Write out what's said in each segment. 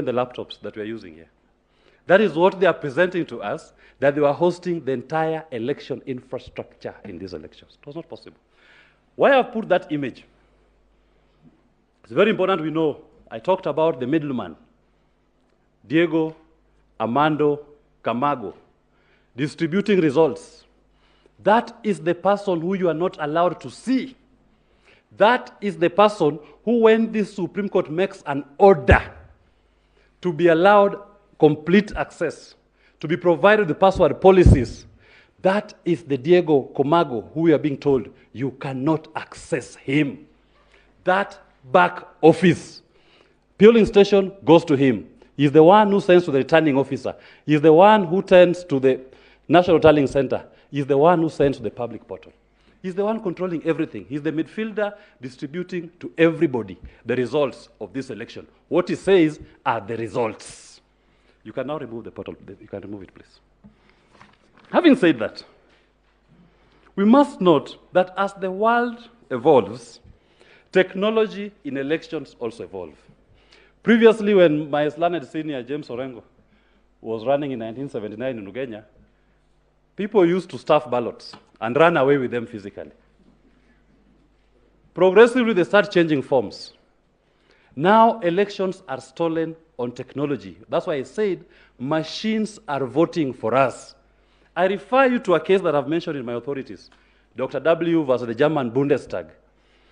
the laptops that we are using here. That is what they are presenting to us, that they were hosting the entire election infrastructure in these elections. It was not possible. Why I've put that image? It's very important we know. I talked about the middleman, Diego Armando Camargo, distributing results. That is the person who you are not allowed to see. That is the person who, when the Supreme Court makes an order to be allowed complete access, to be provided the password policies, that is the Diego Camargo who we are being told you cannot access him. That back office, polling station goes to him. He's the one who sends to the returning officer. He's the one who sends to the National Tallying Center. He's the one who sends to the public portal. He's the one controlling everything. He's the midfielder distributing to everybody the results of this election. What he says are the results. You can now remove the portal. You can remove it, please. Having said that, we must note that as the world evolves, technology in elections also evolve. Previously, when my learned senior James Orengo was running in 1979 in Ugenya, people used to stuff ballots and run away with them physically. Progressively, they start changing forms. Now, elections are stolen on technology. That's why I said machines are voting for us. I refer you to a case that I've mentioned in my authorities, Dr. W versus the German Bundestag,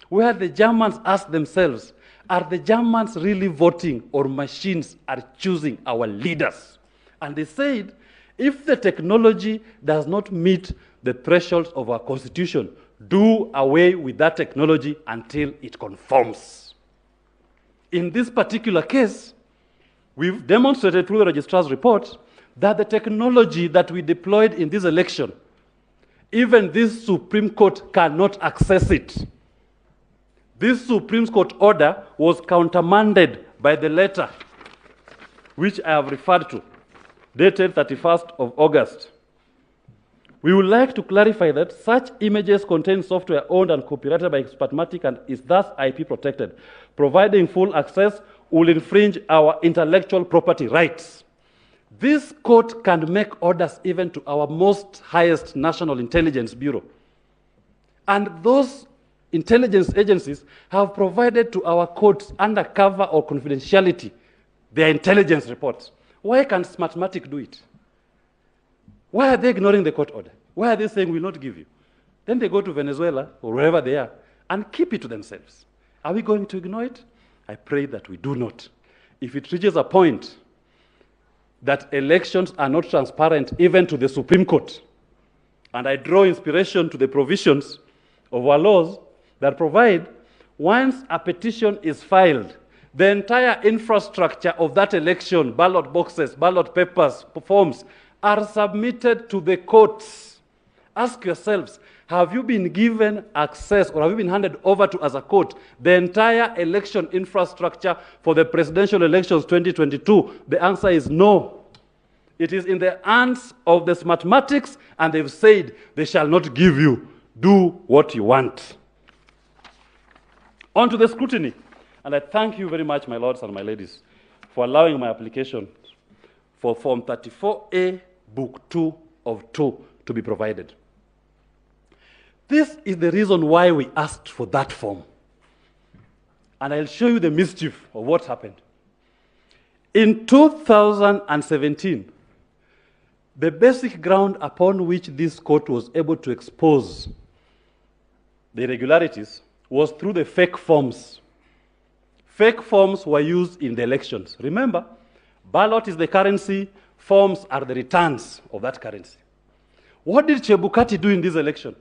where the Germans asked themselves, are the Germans really voting or machines are choosing our leaders? And they said, if the technology does not meet the thresholds of our constitution, do away with that technology until it conforms. In this particular case, we've demonstrated through the registrar's report that the technology that we deployed in this election, even this Supreme Court cannot access it. This Supreme Court order was countermanded by the letter which I have referred to, dated 31st of August. We would like to clarify that such images contain software owned and copyrighted by Expertmatic and is thus IP protected. Providing full access will infringe our intellectual property rights. This court can make orders even to our most highest National Intelligence Bureau. And those intelligence agencies have provided to our courts under cover or confidentiality their intelligence reports. Why can't Smartmatic do it? Why are they ignoring the court order? Why are they saying we'll not give you? Then they go to Venezuela or wherever they are and keep it to themselves. Are we going to ignore it? I pray that we do not. If it reaches a point that elections are not transparent even to the Supreme Court, and I draw inspiration to the provisions of our laws that provide once a petition is filed, the entire infrastructure of that election, ballot boxes, ballot papers, forms, are submitted to the courts. Ask yourselves, have you been given access or have you been handed over to as a court the entire election infrastructure for the presidential elections 2022? The answer is no. It is in the hands of the Smartmatics, and they've said they shall not give you. Do what you want. On to the scrutiny. And I thank you very much, my lords and my ladies, for allowing my application for Form 34A, Book 2 of 2 to be provided. This is the reason why we asked for that form. And I'll show you the mischief of what happened. In 2017, the basic ground upon which this court was able to expose the irregularities was through the fake forms. Fake forms were used in the elections. Remember, ballot is the currency, forms are the returns of that currency. What did Chebukati do in this election?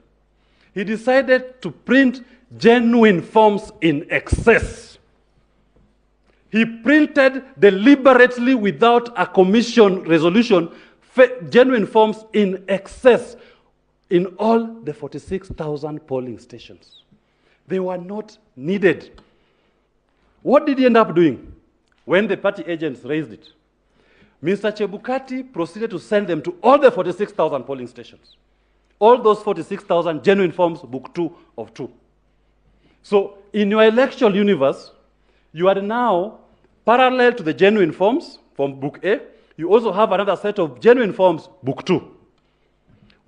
He decided to print genuine forms in excess. He printed deliberately without a commission resolution genuine forms in excess in all the 46,000 polling stations. They were not needed. What did he end up doing when the party agents raised it? Mr. Chebukati proceeded to send them to all the 46,000 polling stations. All those 46,000 genuine forms, Book 2 of 2. So in your electoral universe, you are now Parallel to the genuine forms from Book A, you also have another set of genuine forms, Book 2.